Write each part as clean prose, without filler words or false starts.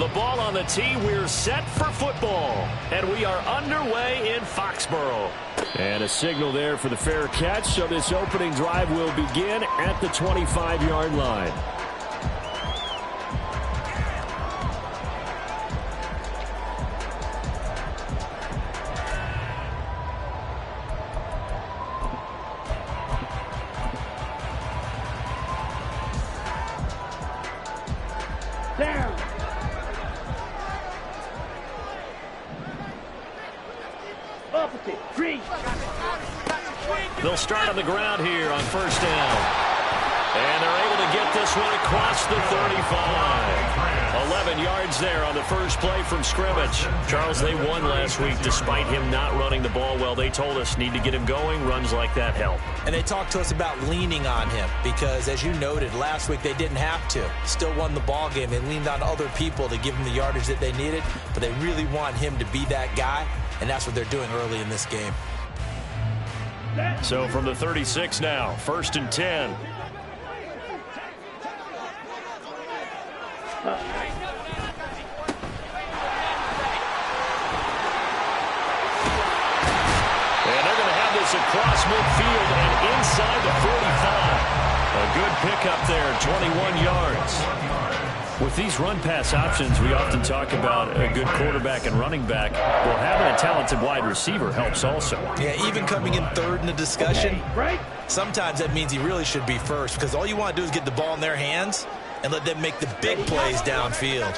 The ball on the tee. We're set for football. And we are underway in Foxborough. And a signal there for the fair catch. So this opening drive will begin at the 25-yard line. They'll start on the ground here on first down. And they're able to get this one across the 35. 11 yards there on the first play from scrimmage. Charles, they won last week despite him not running the ball well. They told us need to get him going. Runs like that help. And they talked to us about leaning on him because, as you noted, last week they didn't have to. Still won the ball game. They leaned on other people to give them the yardage that they needed. But they really want him to be that guy, and that's what they're doing early in this game. So from the 36 now, 1st and 10. And they're going to have this across midfield and inside the 45. A good pickup there, 21 yards. With these run-pass options, we often talk about a good quarterback and running back. Well, having a talented wide receiver helps also. Yeah, even coming in third in the discussion, sometimes that means he really should be first because all you want to do is get the ball in their hands and let them make the big plays downfield.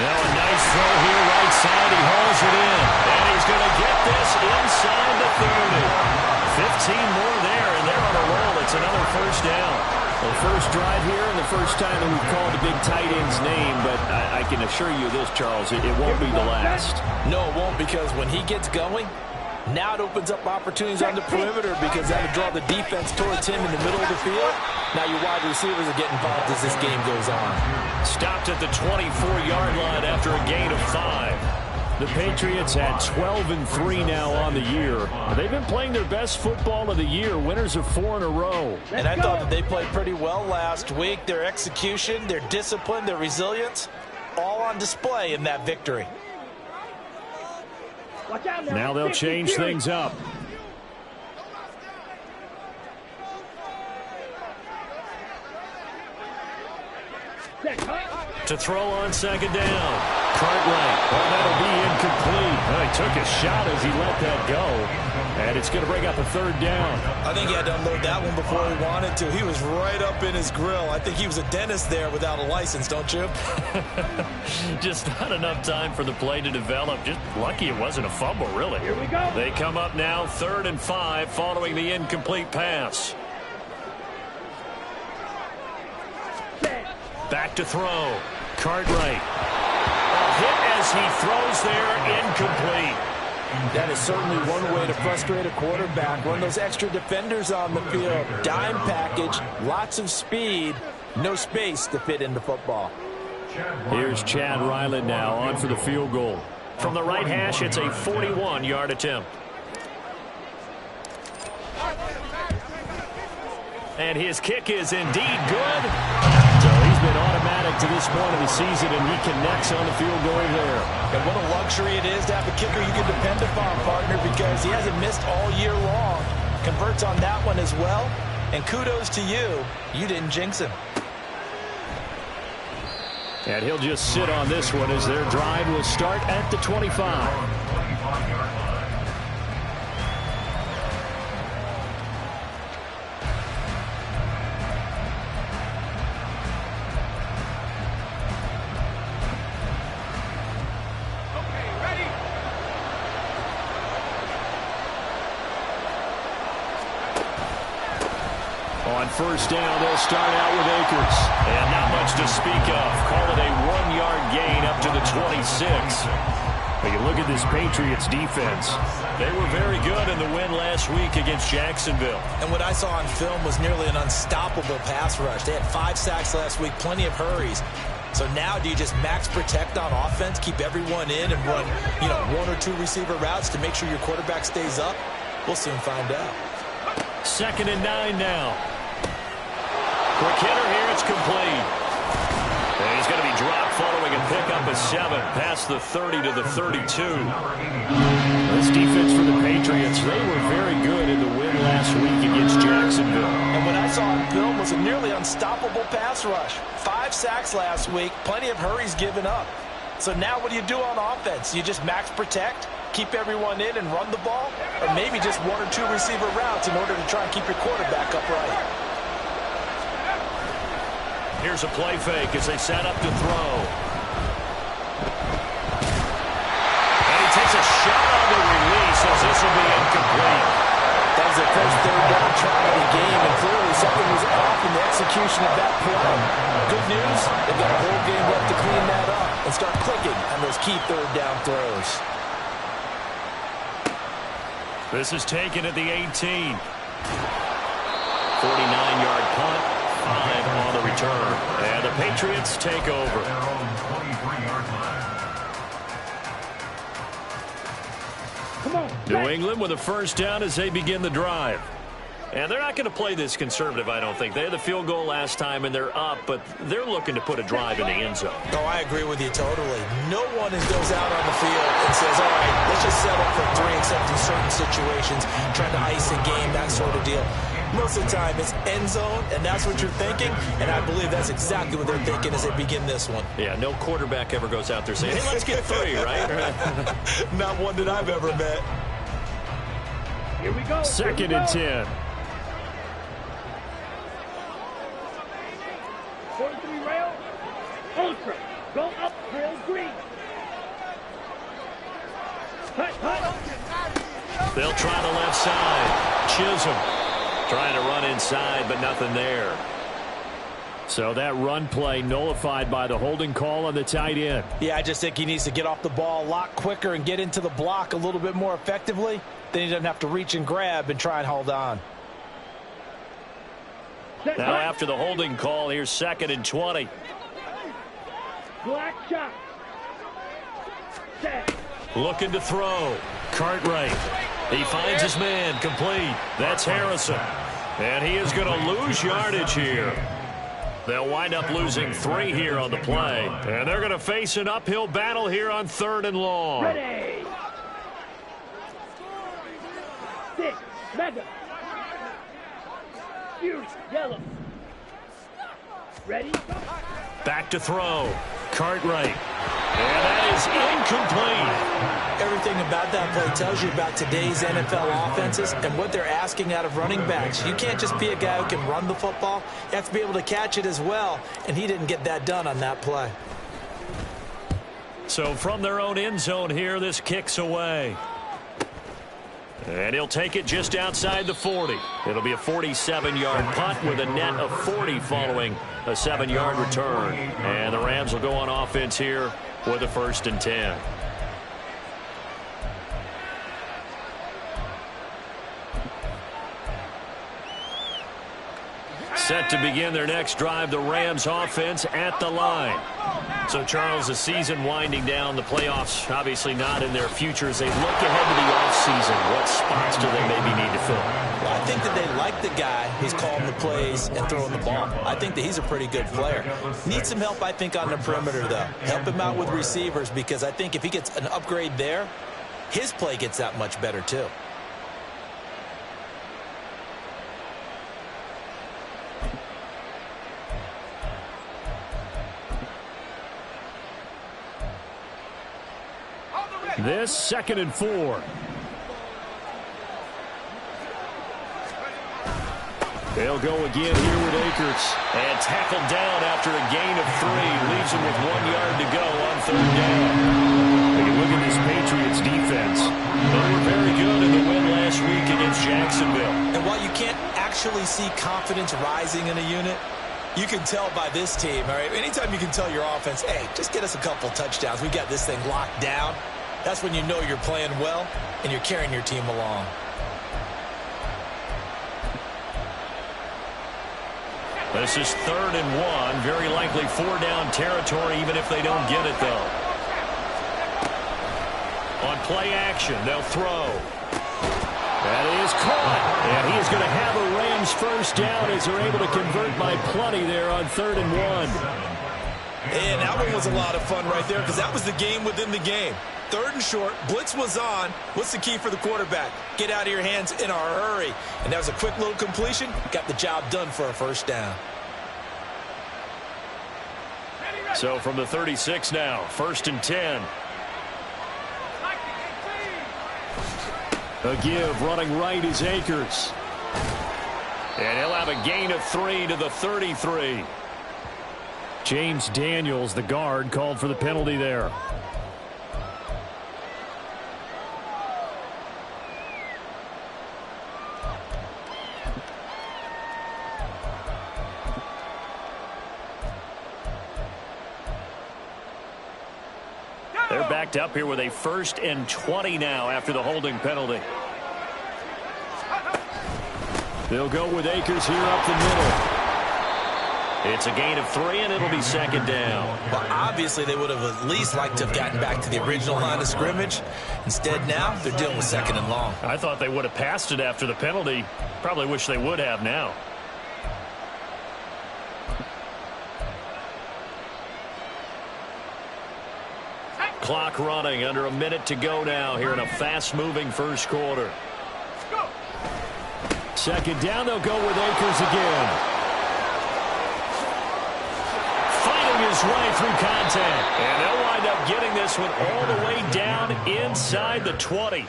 Now a nice throw here right side. He hauls it in. And he's going to get this inside the 30. 15 more there, and they're on a roll. It's another first down. Well, first drive here and the first time that we've called the big tight end's name, but I can assure you this, Charles, it won't be the last. No, it won't, because when he gets going, now it opens up opportunities on the perimeter because that'll draw the defense towards him in the middle of the field. Now your wide receivers are getting involved as this game goes on. Stopped at the 24-yard line after a gain of 5. The Patriots had 12-3 now on the year. They've been playing their best football of the year. Winners of 4 in a row. And I thought that they played pretty well last week. Their execution, their discipline, their resilience, all on display in that victory. Now they'll change things up. To throw on second down. Cartwright. Well, that'll be incomplete. Well, he took a shot as he let that go. And it's going to bring up a third down. I think he had to unload that one before he wanted to. He was right up in his grill. I think he was a dentist there without a license, don't you? Just not enough time for the play to develop. Just lucky it wasn't a fumble, really. Here we go. They come up now 3rd and 5 following the incomplete pass. Back to throw. Cartwright. A hit as he throws there, incomplete. That is certainly one way to frustrate a quarterback. Run those extra defenders on the field. Dime package, lots of speed, no space to fit into football. Here's Chad Ryland now on for the field goal. From the right hash, it's a 41-yard attempt. And his kick is indeed good. So he's been automatic to this point of the season, and he connects on the field goal there. And what a luxury it is to have a kicker you can depend upon, partner, because he hasn't missed all year long. Converts on that one as well. And kudos to you. You didn't jinx him. And he'll just sit on this one as their drive will start at the 25. On first down, they'll start out with Akers. And not much to speak of. Call it a 1-yard gain up to the 26. But you look at this Patriots defense. They were very good in the win last week against Jacksonville. And what I saw on film was nearly an unstoppable pass rush. They had 5 sacks last week, plenty of hurries. So now do you just max protect on offense, keep everyone in, and run, 1 or 2 receiver routes to make sure your quarterback stays up? We'll soon find out. 2nd and 9 now. Quick hitter here. It's complete. And he's going to be dropped following a pickup of 7 past the 30 to the 32. This defense for the Patriots, they were very good in the win last week against Jacksonville. And what I saw on film was a nearly unstoppable pass rush. 5 sacks last week, plenty of hurries given up. So now what do you do on offense? You just max protect, keep everyone in and run the ball, or maybe just 1 or 2 receiver routes in order to try and keep your quarterback upright. Here's a play fake as they set up to throw. And he takes a shot on the release as this will be incomplete. That was their first third down try of the game, and clearly something was off in the execution of that play. Good news, they've got a whole game left to clean that up and start clicking on those key third down throws. This is taken at the 18. 49-yard punt, 5 on the return. And the Patriots take over. New England with a first down as they begin the drive. And they're not going to play this conservative, I don't think. They had the field goal last time, and they're up, but they're looking to put a drive in the end zone. Oh, I agree with you totally. No one goes out on the field and says, all right, let's just settle for 3 except in certain situations, trying to ice a game, that sort of deal. Most of the time, it's end zone, and that's what you're thinking, and I believe that's exactly what they're thinking as they begin this one. Yeah, no quarterback ever goes out there saying, hey, let's get 3, right? Not one that I've ever met. Here we go. Second and 10. 43 rail. Ultra. Go up trail green. Hut, hut. They'll try the left side. Chisholm trying to run inside, but nothing there. So that run play nullified by the holding call on the tight end. Yeah, I just think he needs to get off the ball a lot quicker and get into the block a little bit more effectively. Then he doesn't have to reach and grab and try and hold on. Now after the holding call, here's 2nd and 20. Black shot. Set. Looking to throw. Cartwright. He finds his man. Complete. That's Harrison. And he is going to lose yardage here. They'll wind up losing 3 here on the play. And they're going to face an uphill battle here on 3rd and long. Ready. 6. Mega. Fury. Yellow. Ready. Back to throw. Cartwright. And that is incomplete. Everything about that play tells you about today's NFL offenses and what they're asking out of running backs. You can't just be a guy who can run the football. You have to be able to catch it as well, and he didn't get that done on that play. So from their own end zone here, this kicks away. And he'll take it just outside the 40. It'll be a 47-yard punt with a net of 40 following a 7-yard return. And the Rams will go on offense here with a 1st and 10. Set to begin their next drive, the Rams offense at the line. So, Charles, the season winding down, the playoffs obviously not in their future. As they look ahead to the offseason, what spots do they maybe need to fill? Well, I think that they like the guy who's calling the plays and throwing the ball. I think that he's a pretty good player. Needs some help, I think, on the perimeter, though. Help him out with receivers, because I think if he gets an upgrade there, his play gets that much better, too. This 2nd and 4. They'll go again here with Akers. And tackled down after a gain of 3. Leaves him with 1 yard to go on 3rd down. Take a look at this Patriots defense. They were very good in the win last week against Jacksonville. And while you can't actually see confidence rising in a unit, you can tell by this team, all right? Anytime you can tell your offense, hey, just get us a couple touchdowns. We got this thing locked down. That's when you know you're playing well and you're carrying your team along. This is 3rd and 1. Very likely 4-down territory, even if they don't get it, though. On play action, they'll throw. That is caught. And he is going to have a Rams first down as they're able to convert by plenty there on 3rd and 1. And that one was a lot of fun right there because that was the game within the game. 3rd and short, blitz was on. What's the key for the quarterback? Get out of your hands in a hurry. And that was a quick little completion. Got the job done for a first down. So from the 36 now, 1st and 10. A give, running right is Akers. And he'll have a gain of 3 to the 33. James Daniels, the guard, called for the penalty there. They're backed up here with a 1st and 20 now after the holding penalty. They'll go with Akers here up the middle. It's a gain of 3, and it'll be 2nd down. Well, obviously, they would have at least liked to have gotten back to the original line of scrimmage. Instead, now, they're dealing with 2nd and long. I thought they would have passed it after the penalty. Probably wish they would have now. Clock running, under a minute to go now here in a fast-moving first quarter. 2nd down, they'll go with Akers again. Fighting his way through contact. And they'll wind up getting this one all the way down inside the 20.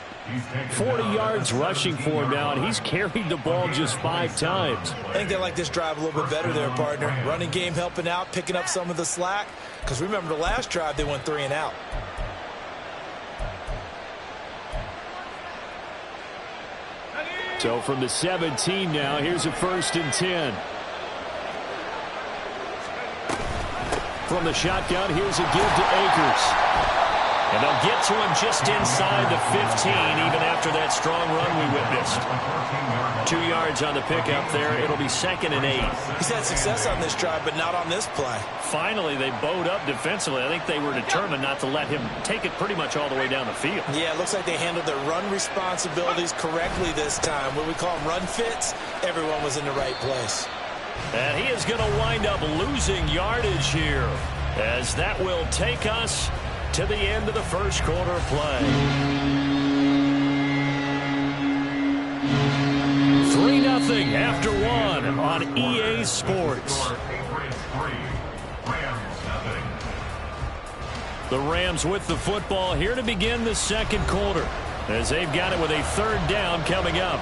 40 yards rushing for him now, and he's carried the ball just 5 times. I think they like this drive a little bit better there, partner. Running game helping out, picking up some of the slack. Because remember, the last drive, they went 3 and out. So from the 17 now, here's a 1st and 10. From the shotgun, here's a give to Akers. And they'll get to him just inside the 15, even after that strong run we witnessed. 2 yards on the pickup there. It'll be 2nd and 8. He's had success on this drive, but not on this play. Finally, they bowed up defensively. I think they were determined not to let him take it pretty much all the way down the field. Yeah, it looks like they handled their run responsibilities correctly this time. What we call them run fits, everyone was in the right place. And he is going to wind up losing yardage here, as that will take us to the end of the first quarter of play. 3-0 after 1 on EA Sports. The Rams with the football here to begin the second quarter, as they've got it with a 3rd down coming up.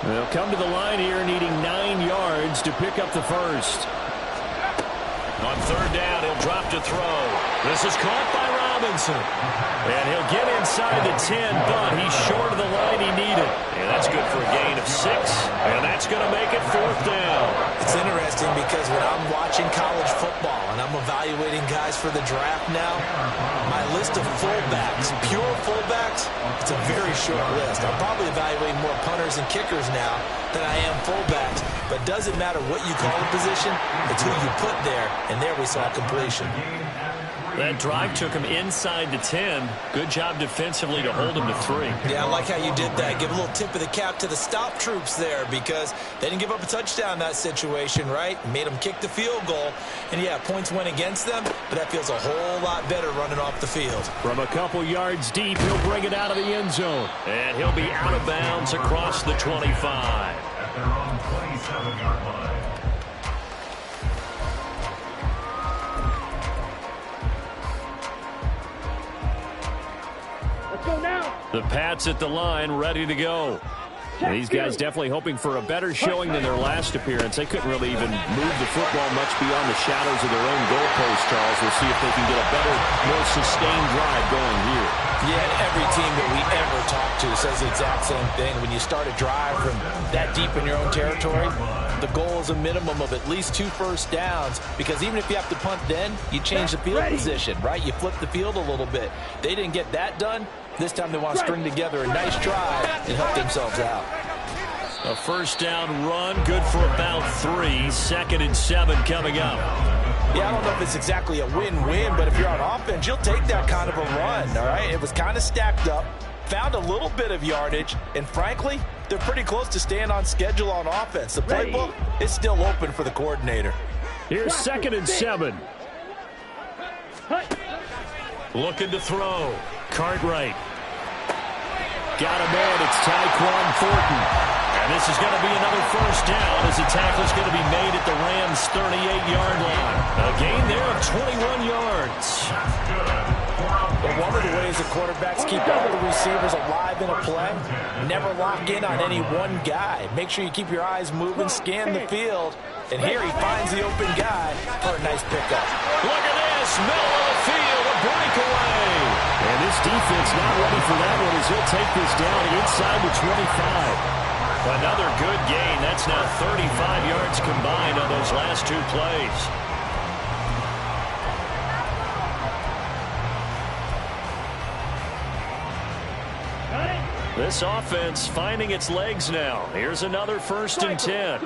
They'll come to the line here needing 9 yards to pick up the first. On 3rd down, he'll drop to throw. This is caught by Robinson. And he'll get inside the 10, but he's short of the line he needed. And that's good for a gain of 6. And that's going to make it 4th down. It's interesting because when I'm watching college football and I'm evaluating guys for the draft now, my list of fullbacks, pure fullbacks, it's a very short list. I'm probably evaluating more punters and kickers now than I am fullbacks. But it doesn't matter what you call a position, it's who you put there. And there we saw completion. That drive took him inside the 10. Good job defensively to hold him to 3. Yeah, I like how you did that. Give a little tip of the cap to the stop troops there because they didn't give up a touchdown in that situation, right? Made them kick the field goal. And, yeah, points went against them, but that feels a whole lot better running off the field. From a couple yards deep, he'll bring it out of the end zone. And he'll be out of bounds across the 25. At their own 27-yard line. Go now. The Pats at the line, ready to go. And these guys definitely hoping for a better showing than their last appearance. They couldn't really even move the football much beyond the shadows of their own goalpost, Charles. We'll see if they can get a better, more sustained drive going here. Yeah, and every team that we ever talk to says the exact same thing. When you start a drive from that deep in your own territory, the goal is a minimum of at least 2 first downs, because even if you have to punt then, you change the field position, right? You flip the field a little bit. They didn't get that done. This time they want to string together a nice drive and help themselves out. A first down run, good for about 3. 2nd and 7 coming up. Yeah, I don't know if it's exactly a win-win, but if you're on offense, you'll take that kind of a run, all right? It was kind of stacked up, found a little bit of yardage, and frankly, they're pretty close to staying on schedule on offense. The playbook is still open for the coordinator. Here's 2nd and 7. Looking to throw. Cartwright. Got him in. It's Tyquan Thornton. And this is going to be another first down as the tackle is going to be made at the Rams' 38-yard line. A gain there of 21 yards. But one of the ways the quarterbacks keep all the receivers alive in a play, never lock in on any one guy. Make sure you keep your eyes moving, scan the field. And here he finds the open guy for a nice pickup. Look at this. Middle of the field. A breakaway. And this defense not ready for that one as he'll take this down inside the 25. Another good gain. That's now 35 yards combined on those last 2 plays. This offense finding its legs now. Here's another 1st and 10.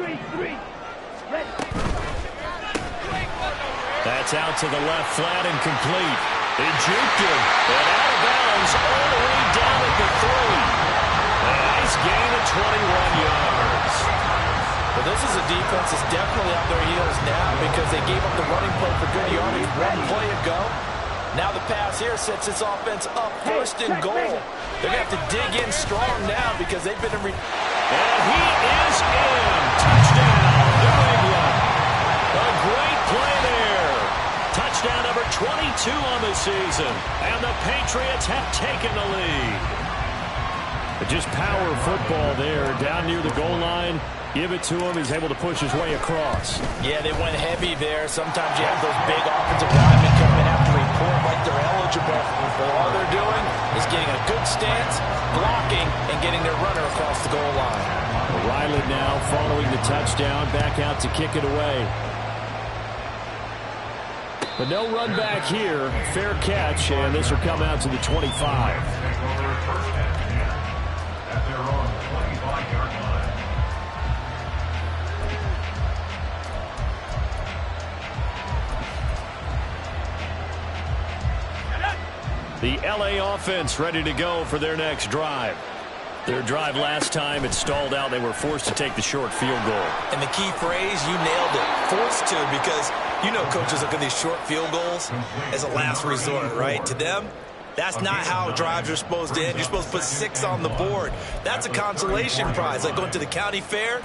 That's out to the left, flat and complete. They juked him. And out of bounds all the way down at the 3. A nice gain of 21 yards. Well, this is a defense that's definitely on their heels now because they gave up the running play for good yardage 1 play ago. Now the pass here sets this offense up 1st and goal. They're going to have to dig in strong now because they've been in... And he is in. Touchdown, New England. A great play there. Touchdown number 22 on the season. And the Patriots have taken the lead. Just power football there, down near the goal line. Give it to him. He's able to push his way across. Yeah, they went heavy there. Sometimes you have those big offensive linemen come and have to report like they're eligible. But all they're doing is getting a good stance, blocking, and getting their runner across the goal line. Riley now following the touchdown, back out to kick it away. But no run back here. Fair catch, and this will come out to the 25. At their own 25-yard line. The LA offense ready to go for their next drive. Their drive last time, it stalled out. They were forced to take the short field goal. And the key phrase, you nailed it, forced to, because you know coaches look at these short field goals as a last resort, right? To them, that's not how drives are supposed to end. You're supposed to put 6 on the board. That's a consolation prize. Like going to the county fair,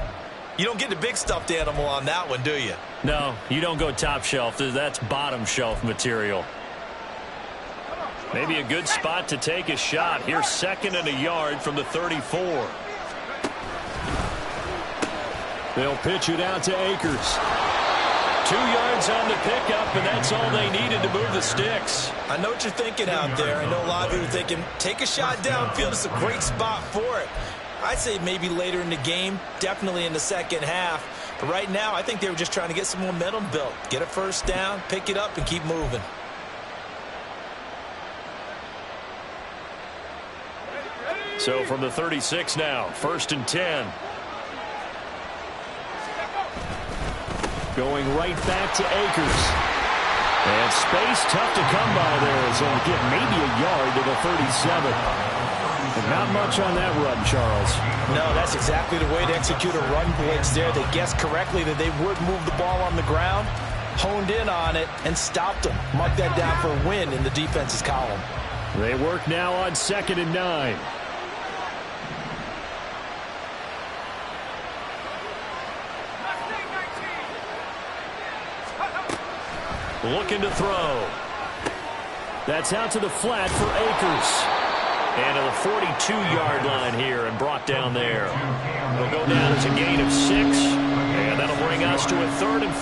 you don't get the big stuffed animal on that one, do you? No, you don't go top shelf. That's bottom shelf material. Maybe a good spot to take a shot. Here's 2nd and a yard from the 34. They'll pitch it out to Akers. 2 yards on the pickup, and that's all they needed to move the sticks. I know what you're thinking out there. I know a lot of you are thinking, take a shot downfield. It's a great spot for it. I'd say maybe later in the game, definitely in the second half. But right now, I think they were just trying to get some momentum built. Get a first down, pick it up, and keep moving. So from the 36 now, 1st and 10. Going right back to Akers. And space tough to come by there. So we'll get maybe a yard to the 37. And not much on that run, Charles. No, that's exactly the way to execute a run blitz there. They guessed correctly that they would move the ball on the ground, honed in on it, and stopped them. Mark that down for a win in the defense's column. They work now on 2nd and 9. Looking to throw. That's out to the flat for Akers. And to the 42-yard line here and brought down there. It'll go down as a gain of 6. And that'll bring us to a 3rd and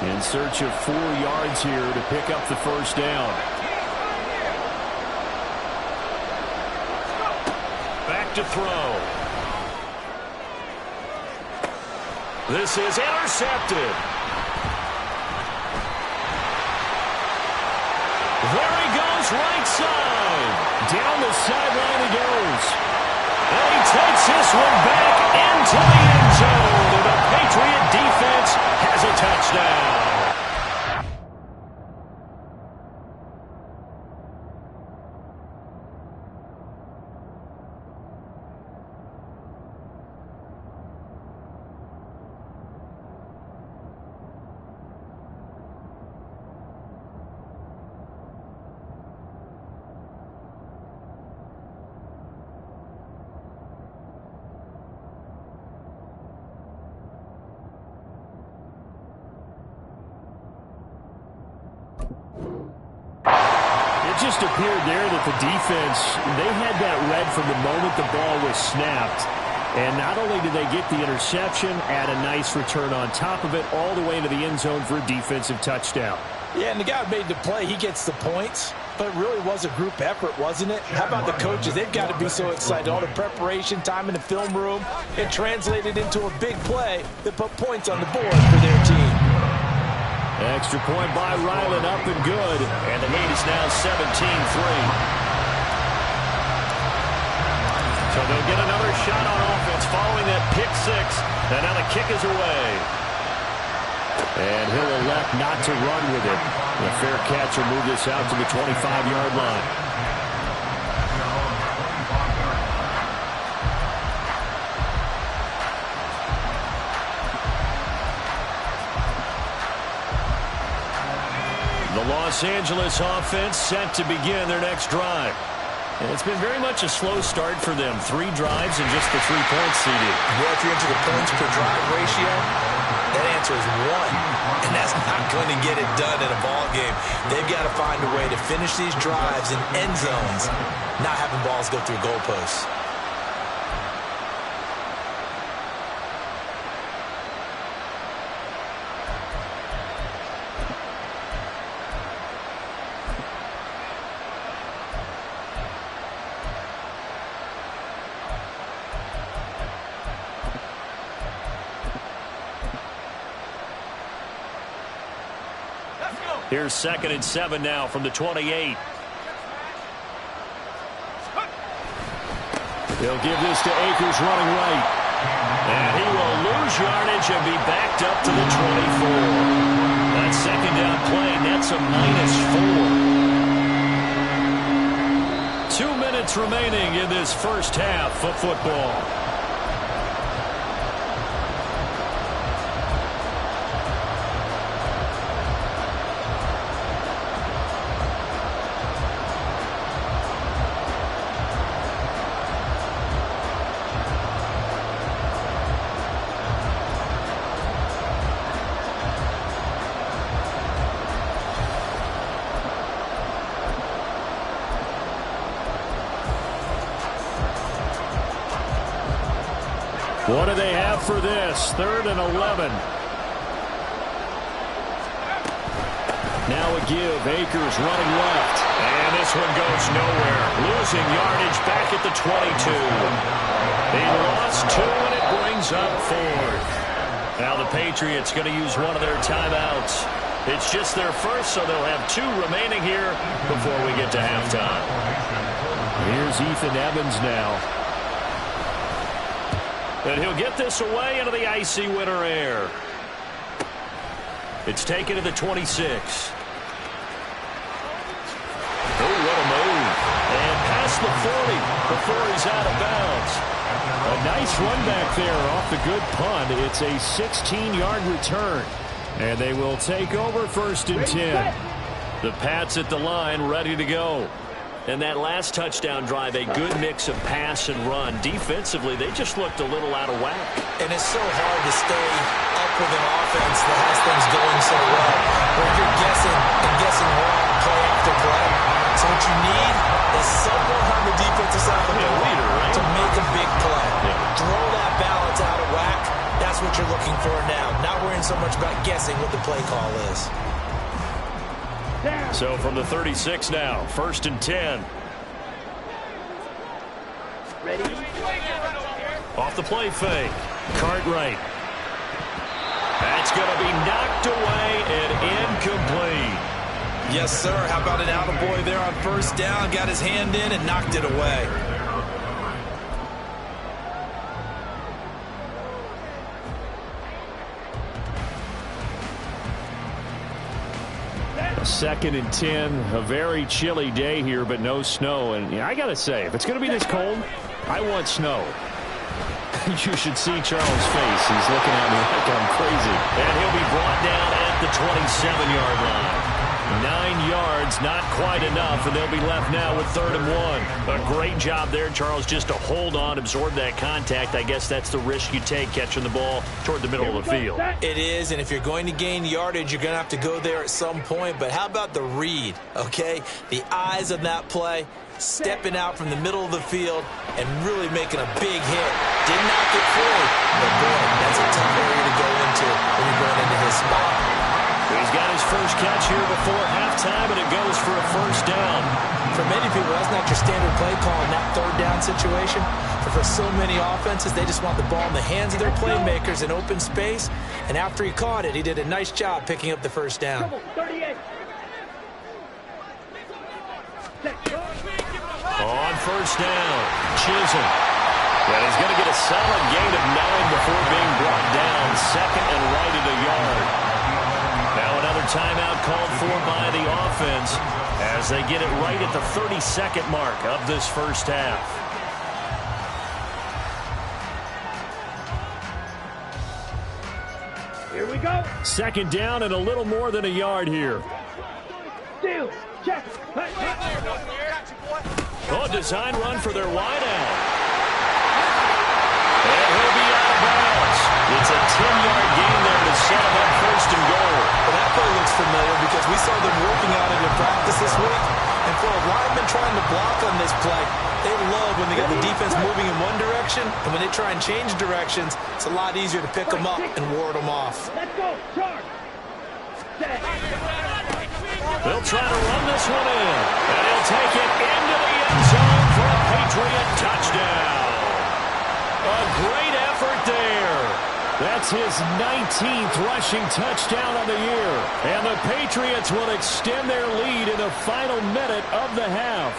4. In search of 4 yards here to pick up the first down. Back to throw. This is intercepted. There he goes, right side. Down the sideline he goes. And he takes this one back into the end zone. And the Patriot defense has a touchdown. It just appeared there that the defense, they had that read from the moment the ball was snapped. And not only did they get the interception, add a nice return on top of it, all the way into the end zone for a defensive touchdown. Yeah, and the guy who made the play, he gets the points. But it really was a group effort, wasn't it? How about the coaches? They've got to be so excited. All the preparation, time in the film room, it translated into a big play that put points on the board for their team. Extra point by Ryland, up and good. And the lead is now 17-3. So they'll get another shot on offense following that pick six. And now the kick is away. And he'll elect not to run with it. The fair catch will move this out to the 25-yard line. The Los Angeles offense set to begin their next drive. And it's been very much a slow start for them. 3 drives and just the 3 points seeded. Well, if you're into the points per drive ratio, that answer is 1. And that's not going to get it done in a ball game. They've got to find a way to finish these drives in end zones, not having balls go through goalposts. Here's 2nd and 7 now from the 28. They'll give this to Akers running right. And he will lose yardage and be backed up to the 24. That second down play, that's a -4. 2 minutes remaining in this first half of football. What do they have for this? 3rd and 11. Now a give. Akers running left. And this one goes nowhere. Losing yardage back at the 22. They lost 2, and it brings up 4th. Now the Patriots going to use one of their timeouts. It's just their first, so they'll have 2 remaining here before we get to halftime. Here's Ethan Evans now. And he'll get this away into the icy winter air. It's taken to the 26. Oh, what a move. And past the 40 before he's out of bounds. A nice run back there off the good punt. It's a 16-yard return. And they will take over 1st and 10. The Pats at the line ready to go. And that last touchdown drive, a good mix of pass and run. Defensively, they just looked a little out of whack. And it's so hard to stay up with an offense that has things going so well, where you're guessing and guessing wrong play after play. So what you need is someone on the defensive side of the ball to make a big play. Throw that balance out of whack. That's what you're looking for now. Not worrying so much about guessing what the play call is. So from the 36 now, 1st and 10. Ready? Off the play fake. Cartwright. That's going to be knocked away and incomplete. Yes, sir. How about an attaboy there on first down? Got his hand in and knocked it away. Second and 10, a very chilly day here, but no snow. And yeah, I got to say, if it's going to be this cold, I want snow. You should see Charles' face. He's looking at me like I'm crazy. And he'll be brought down at the 27-yard line. 9 yards, not quite enough, and they'll be left now with 3rd and 1. A great job there, Charles, just to hold on, absorb that contact. I guess that's the risk you take catching the ball toward the middle of the field. It is, and if you're going to gain yardage, you're going to have to go there at some point. But how about the read, okay? The eyes of that play, stepping out from the middle of the field and really making a big hit. Did not get free, but boy, that's a tough area to go into when you're going into his spot. He's got his first catch here before halftime, and it goes for a first down. For many people, that's not your standard play call in that 3rd down situation. But for so many offenses, they just want the ball in the hands of their playmakers in open space. And after he caught it, he did a nice job picking up the first down. 38. On first down, Chisholm. And he's going to get a solid gain of 9 before being brought down. 2nd and right at a yard. Now another timeout called for by the offense as they get it right at the 32nd mark of this first half. Here we go. 2nd down and a little more than a yard here. Steal. Check. Oh, design run for their wideout. And he'll be out of bounds. It's a 10-yard gain there to set him up 1st and goal. Well, that play looks familiar because we saw them working on it in practice this week. And for a lineman trying to block on this play, they love when they got the defense moving in one direction. And when they try and change directions, it's a lot easier to pick them up and ward them off. Let's go. Charge. They'll try to run this one in. And he'll take it into the end zone for a Patriot touchdown. A great effort there. That's his 19th rushing touchdown of the year. And the Patriots will extend their lead in the final minute of the half.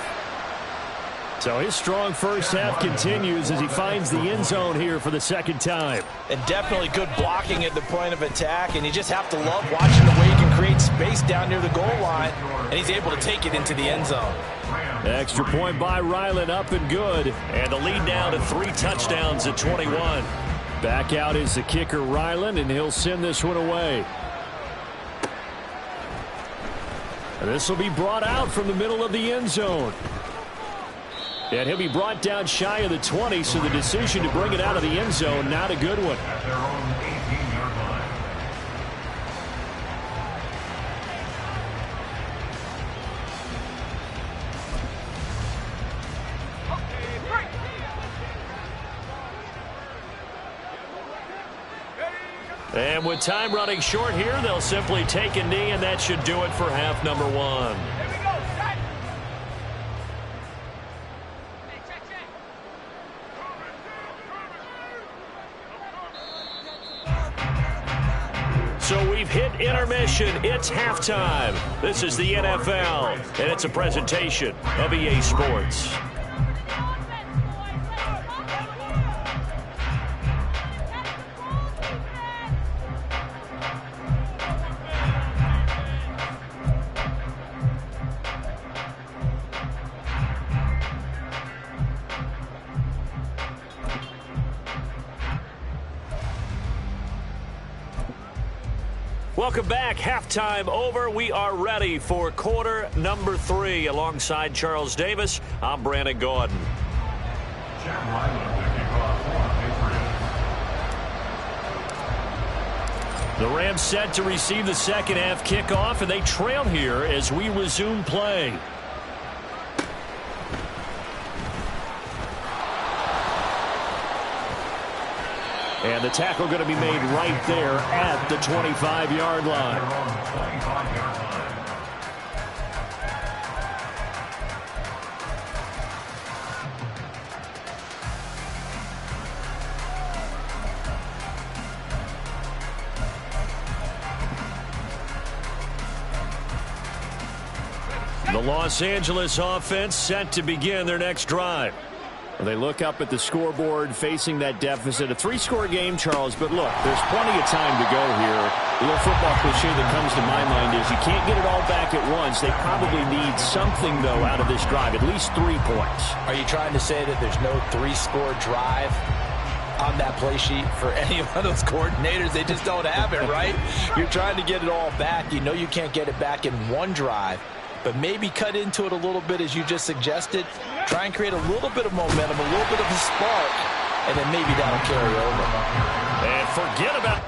So his strong first half continues as he finds the end zone here for the 2nd time. And definitely good blocking at the point of attack. And you just have to love watching the way he can create space down near the goal line. And he's able to take it into the end zone. Extra point by Ryland, up and good. And the lead now to 3 touchdowns at 21. Back out is the kicker, Ryland, and he'll send this one away. And this will be brought out from the middle of the end zone. And he'll be brought down shy of the 20, so the decision to bring it out of the end zone, not a good one. At their own 18-yard line. And with time running short here, they'll simply take a knee, and that should do it for half number 1. So we've hit intermission. It's halftime. This is the NFL, and it's a presentation of EA Sports. Welcome back. Halftime over. We are ready for quarter number 3. Alongside Charles Davis, I'm Brandon Gordon. Jack Ryland to kick off for the Patriots. The Rams set to receive the second half kickoff, and they trail here as we resume play. And the tackle going to be made right there at the 25-yard line. 25-yard line. Los Angeles offense set to begin their next drive. Well, they look up at the scoreboard facing that deficit. A 3-score game, Charles, but look, there's plenty of time to go here. The little football cliche that comes to my mind is you can't get it all back at once. They probably need something, though, out of this drive, at least 3 points. Are you trying to say that there's no 3-score drive on that play sheet for any of those coordinators? They just don't have it, right? You're trying to get it all back. You know you can't get it back in one drive, but maybe cut into it a little bit as you just suggested. Try and create a little bit of momentum, a little bit of a spark, and then maybe that'll carry over. And forget about...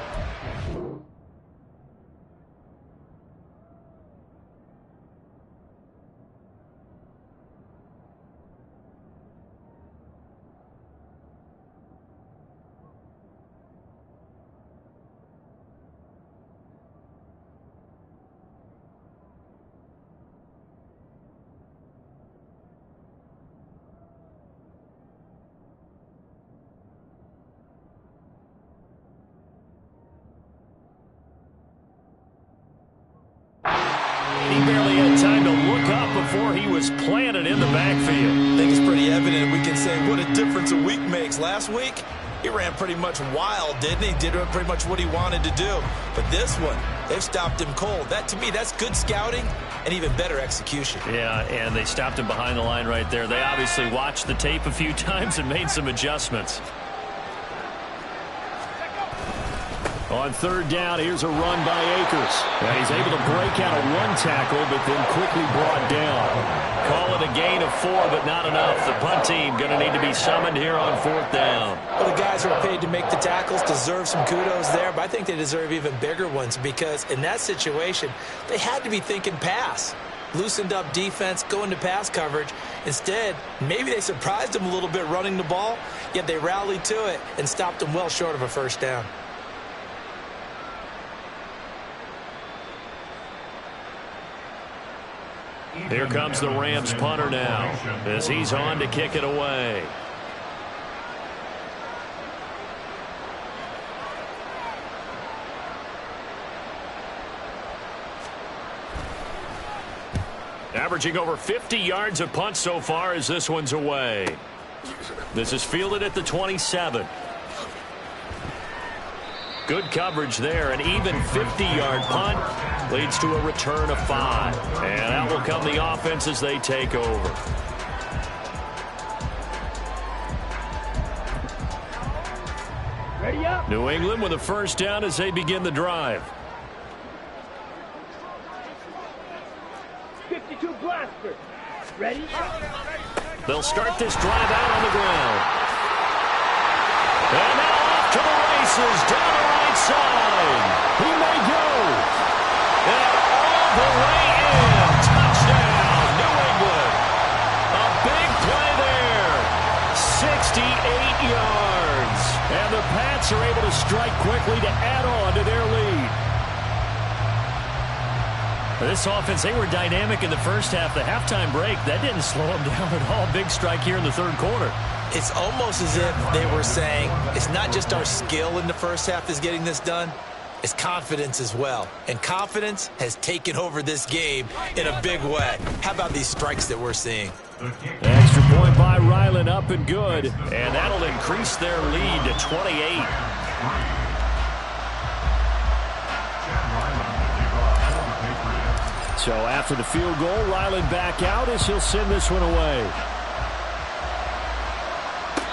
He barely had time to look up before he was planted in the backfield. I think it's pretty evident. We can say what a difference a week makes. Last week, he ran pretty much wild, didn't he? Did pretty much what he wanted to do. But this one, they've stopped him cold. That, to me, that's good scouting and even better execution. Yeah, and they stopped him behind the line right there. They obviously watched the tape a few times and made some adjustments. On 3rd down, here's a run by Akers. And he's able to break out of 1 tackle, but then quickly brought down. Call it a gain of 4, but not enough. The punt team going to need to be summoned here on 4th down. Well, the guys who are paid to make the tackles deserve some kudos there, but I think they deserve even bigger ones because in that situation, they had to be thinking pass. Loosened up defense, going to pass coverage. Instead, maybe they surprised them a little bit running the ball, yet they rallied to it and stopped them well short of a 1st down. Here comes the Rams punter now as he's on to kick it away. Averaging over 50 yards a punt so far as this one's away. This is fielded at the 27. Good coverage there. An even 50-yard punt leads to a return of 5. And out will come the offense as they take over. Ready up. New England with a 1st down as they begin the drive. 52 blaster. Ready? They'll start this drive out on the ground. And now off to the races down the right side. He may go. And all the way in. Touchdown, New England. A big play there. 68 yards. And the Pats are able to strike quickly to add on to their lead. This offense, they were dynamic in the 1st half. The halftime break, that didn't slow them down at all. Big strike here in the 3rd quarter. It's almost as if they were saying, it's not just our skill in the 1st half that's getting this done, it's confidence as well. And confidence has taken over this game in a big way. How about these strikes that we're seeing? Extra point by Ryland, up and good. And that'll increase their lead to 28. So after the field goal, Ryland back out as he'll send this one away.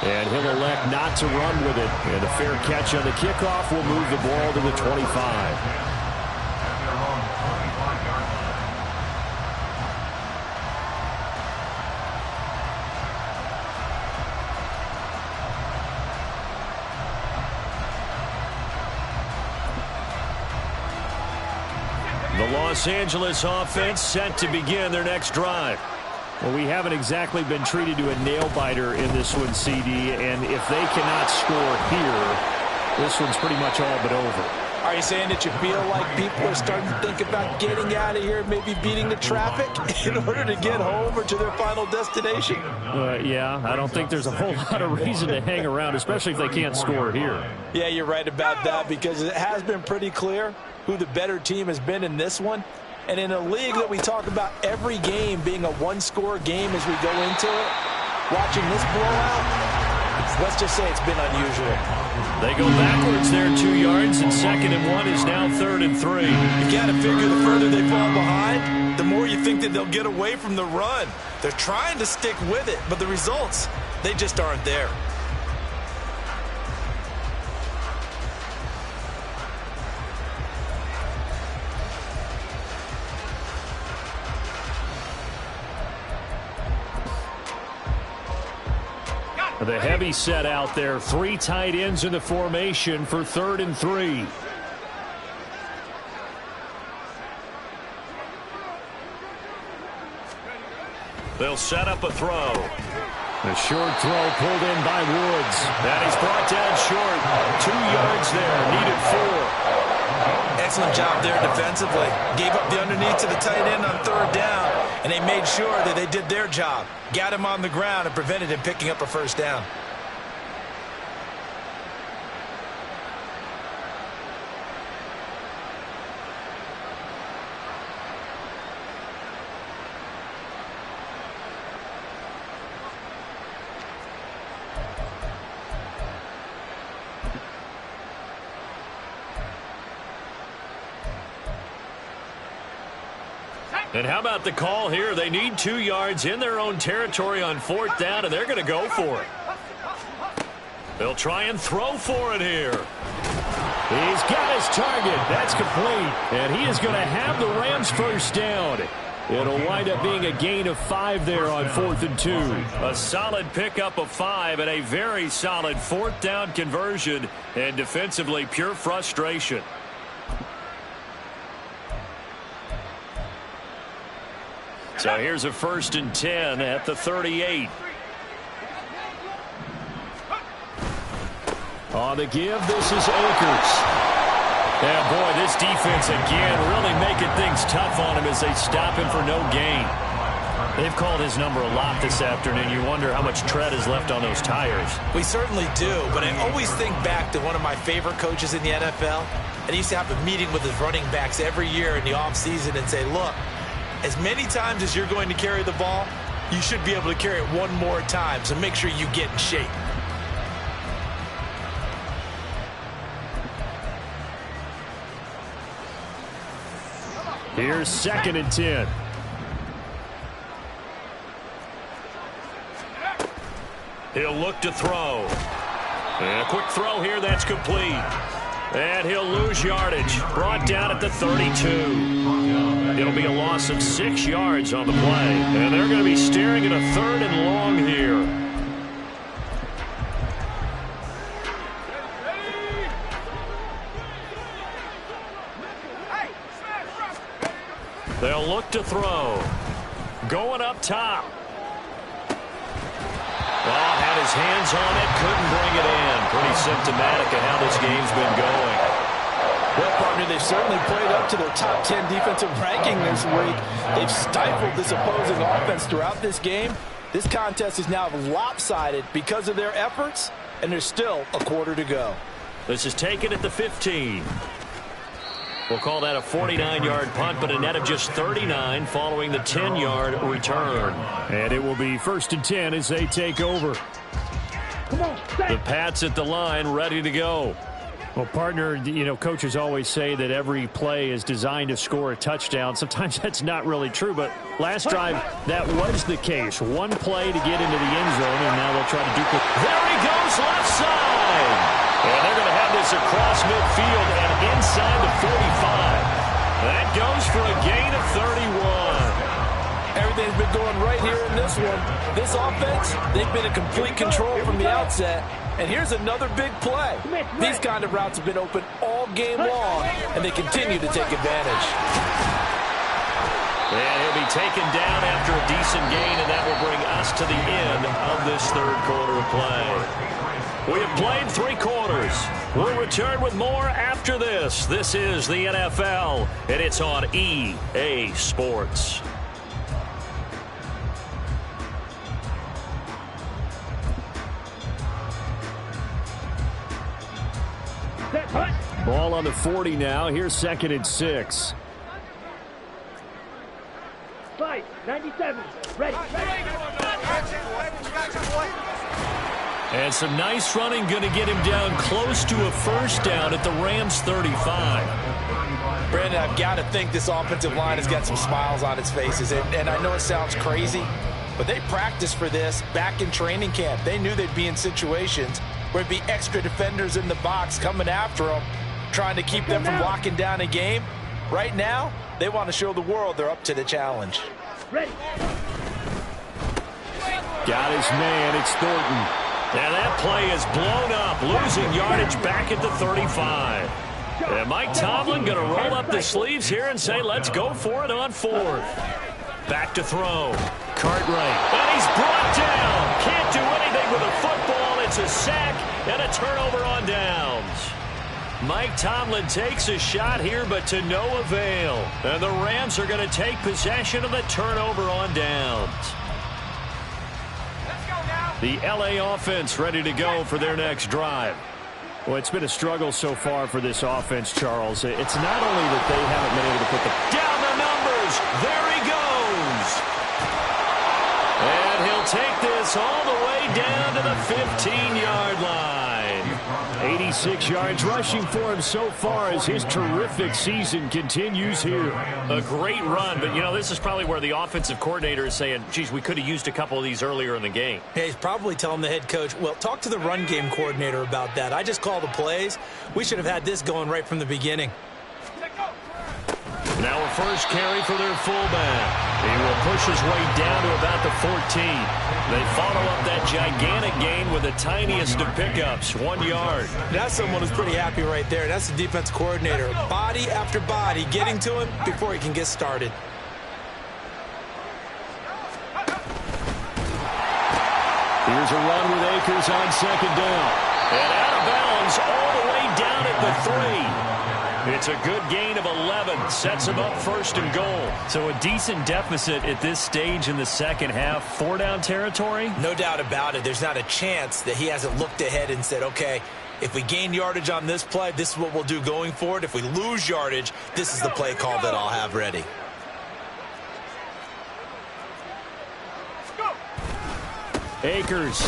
And he'll elect not to run with it. And a fair catch on the kickoff will move the ball to the 25. The Los Angeles offense set to begin their next drive. Well, we haven't exactly been treated to a nail-biter in this one, CD, and if they cannot score here, this one's pretty much all but over. Are you saying that you feel like people are starting to think about getting out of here, maybe beating the traffic in order to get home or to their final destination? Yeah, I don't think there's a whole lot of reason to hang around, especially if they can't score here. Yeah, you're right about that because it has been pretty clear who the better team has been in this one. And in a league that we talk about every game being a one-score game as we go into it, watching this blowout, let's just say it's been unusual. They go backwards there 2 yards, and 2nd and 1 is now 3rd and 3. You've got to figure the further they fall behind, the more you think that they'll get away from the run. They're trying to stick with it, but the results, they just aren't there. The heavy set out there. 3 tight ends in the formation for 3rd and 3. They'll set up a throw. A short throw pulled in by Woods. And he's brought down short. 2 yards there. Needed 4. Excellent job there defensively. Gave up the underneath to the tight end on 3rd down, and they made sure that they did their job. Got him on the ground and prevented him picking up a 1st down. And how about the call here? They need 2 yards in their own territory on 4th down, and they're going to go for it. They'll try and throw for it here. He's got his target. That's complete. And he is going to have the Rams 1st down. It'll wind up being a gain of 5 there on 4th and 2. A solid pickup of 5 and a very solid 4th down conversion. And defensively, pure frustration. So here's a 1st and 10 at the 38. On the give, this is Akers. And boy, this defense again really making things tough on him as they stop him for no gain. They've called his number a lot this afternoon. You wonder how much tread is left on those tires. We certainly do, but I always think back to one of my favorite coaches in the NFL. And he used to have a meeting with his running backs every year in the offseason and say, look, as many times as you're going to carry the ball, you should be able to carry it one more time, so make sure you get in shape. Here's 2nd and 10. He'll look to throw. And a quick throw here, that's complete. And he'll lose yardage. Brought down at the 32. It'll be a loss of 6 yards on the play. And they're going to be staring at a 3rd and long here. They'll look to throw. Going up top. Well, had his hands on it, couldn't bring it in. Pretty symptomatic of how this game's been going. Well, partner, they've certainly played up to their top 10 defensive ranking this week. They've stifled this opposing offense throughout this game. This contest is now lopsided because of their efforts, and there's still a quarter to go. This is taken at the 15. We'll call that a 49-yard punt, but a net of just 39 following the 10-yard return. And it will be 1st and 10 as they take over. The Pats at the line, ready to go. Well, partner, you know, coaches always say that every play is designed to score a touchdown. Sometimes that's not really true, but last drive, that was the case. One play to get into the end zone, and now they'll try to duplicate. There he goes, left side! And they're going to have this across midfield and inside the 45. That goes for a gain of 31. Everything's been going right here in this one. This offense, they've been in complete control from the outset. And here's another big play. These kind of routes have been open all game long, and they continue to take advantage. And he'll be taken down after a decent gain, and that will bring us to the end of this 3rd quarter of play. We have played 3 quarters. We'll return with more after this. This is the NFL, and it's on EA Sports. Ball on the 40 now. Here's 2nd and 6. 97. Ready. And some nice running going to get him down close to a first down at the Rams 35. Brandon, I've got to think this offensive line has got some smiles on its faces. And I know it sounds crazy, but they practiced for this back in training camp. They knew they'd be in situations where it'd be extra defenders in the box coming after them, trying to keep them from locking down a game. Right now, they want to show the world they're up to the challenge. Ready. Got his man. It's Thornton. And that play is blown up, losing yardage back at the 35. And Mike Tomlin going to roll up the sleeves here and say, let's go for it on fourth. Back to throw. Cartwright. And he's brought down. Can't do anything with a football. It's a sack and a turnover on downs. Mike Tomlin takes a shot here, but to no avail. And the Rams are going to take possession of the turnover on downs. The L.A. offense ready to go for their next drive. Well, it's been a struggle so far for this offense, Charles. It's not only that they haven't been able to put the down the numbers. There he goes. And he'll take this all the way down to the 15-yard line. 86 yards rushing for him so far as his terrific season continues here. A great run, but, you know, this is probably where the offensive coordinator is saying, geez, we could have used a couple of these earlier in the game. Hey, he's probably telling the head coach, well, talk to the run game coordinator about that. I just call the plays. We should have had this going right from the beginning. Now a first carry for their fullback. He will push his way down to about the 14. They follow up that gigantic gain with the tiniest of pickups, 1 yard. That's someone who's pretty happy right there. That's the defense coordinator. Body after body getting to him before he can get started. Here's a run with Akers on second down. And out of bounds all the way down at the 3. It's a good gain of 11. Sets him up first and goal. So a decent deficit at this stage in the second half. 4-down territory? No doubt about it. There's not a chance that he hasn't looked ahead and said, okay, if we gain yardage on this play, this is what we'll do going forward. If we lose yardage, this is the play call that I'll have ready. Akers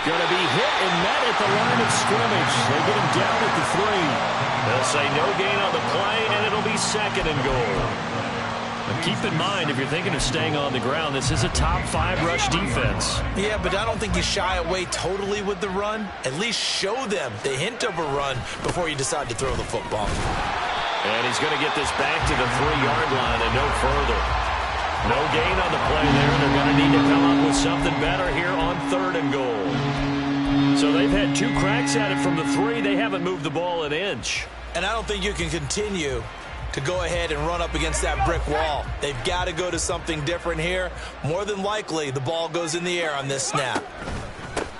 going to be hit and met at the line of scrimmage. They get him down at the 3. They'll say no gain on the play, and it'll be second and goal. But keep in mind, if you're thinking of staying on the ground, this is a top 5 rush defense. Yeah, but I don't think you shy away totally with the run. At least show them the hint of a run before you decide to throw the football. And he's going to get this back to the 3-yard line and no further. No gain on the play there. They're going to need to come up with something better here on 3rd and goal. So they've had 2 cracks at it from the 3. They haven't moved the ball an inch. And I don't think you can continue to go ahead and run up against that brick wall. They've got to go to something different here. More than likely, the ball goes in the air on this snap.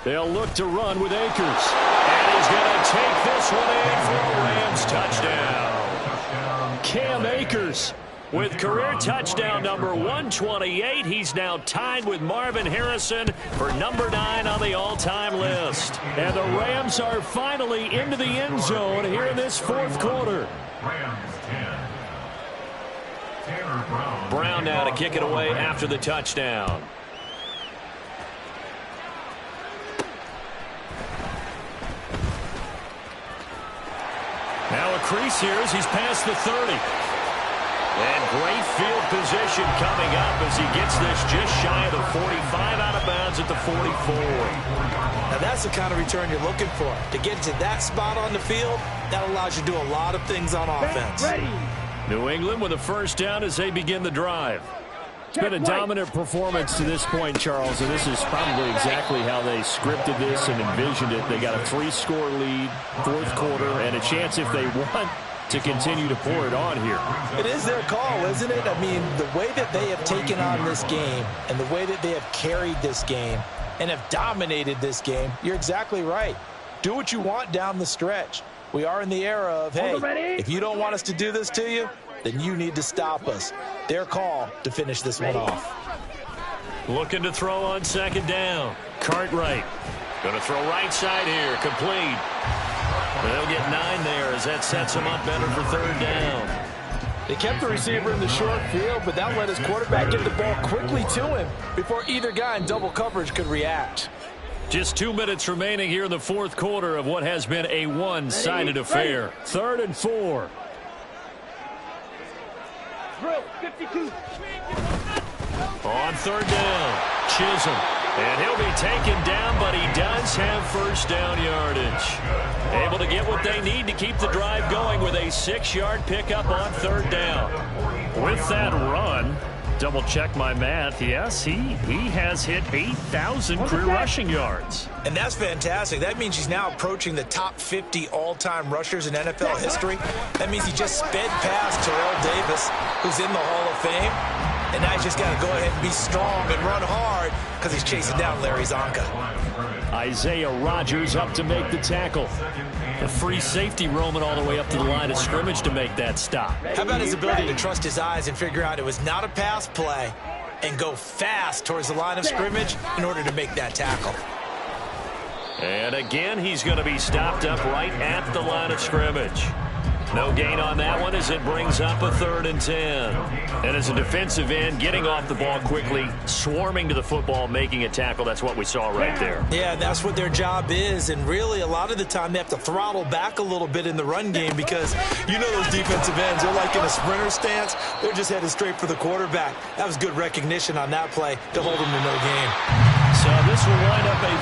They'll look to run with Akers. And he's going to take this one in for a Rams touchdown. Cam Akers with career touchdown number 128. He's now tied with Marvin Harrison for number 9 on the all-time list. And the Rams are finally into the end zone here in this 4th quarter. Brown now to kick it away after the touchdown. Now a crease here as he's past the 30. And great field position coming up as he gets this just shy of the 45, out of bounds at the 44. Now that's the kind of return you're looking for. To get to that spot on the field, that allows you to do a lot of things on offense. Ready. New England with a first down as they begin the drive. It's been a dominant performance to this point, Charles, and this is probably exactly how they scripted this and envisioned it. They got a 3-score lead, 4th quarter, and a chance if they want to continue to pour it on here. It is their call, isn't it? I mean, the way that they have taken on this game and the way that they have carried this game and have dominated this game, you're exactly right. Do what you want down the stretch. We are in the era of, hey, if you don't want us to do this to you, then you need to stop us. Their call to finish this one off. Looking to throw on second down. Cartwright going to throw right side here, complete. They'll get 9 there as that sets them up better for 3rd down. They kept the receiver in the short field, but that let his quarterback get the ball quickly to him before either guy in double coverage could react. Just 2 minutes remaining here in the fourth quarter of what has been a one-sided affair. 3rd and 4. Drill, 52. On 3rd down, Chisholm. And he'll be taken down, but he does have first down yardage. Able to get what they need to keep the drive going with a 6-yard pickup on 3rd down. With that run, double check my math. Yes, he has hit 8,000 career rushing yards. And that's fantastic. That means he's now approaching the top 50 all-time rushers in NFL history. That means he just sped past Terrell Davis, who's in the Hall of Fame. And now he's just got to go ahead and be strong and run hard because he's chasing down Larry Zonka. Isaiah Rodgers up to make the tackle. The free safety roaming all the way up to the line of scrimmage to make that stop. How about his ability to trust his eyes and figure out it was not a pass play and go fast towards the line of scrimmage in order to make that tackle. And again, he's going to be stopped up right at the line of scrimmage. No gain on that one as it brings up a 3rd and 10. And as a defensive end, getting off the ball quickly, swarming to the football, making a tackle, that's what we saw right there. Yeah, that's what their job is. And really, a lot of the time, they have to throttle back a little bit in the run game because you know those defensive ends, they're like in a sprinter stance. They're just headed straight for the quarterback. That was good recognition on that play to hold them to no gain. So this will wind up a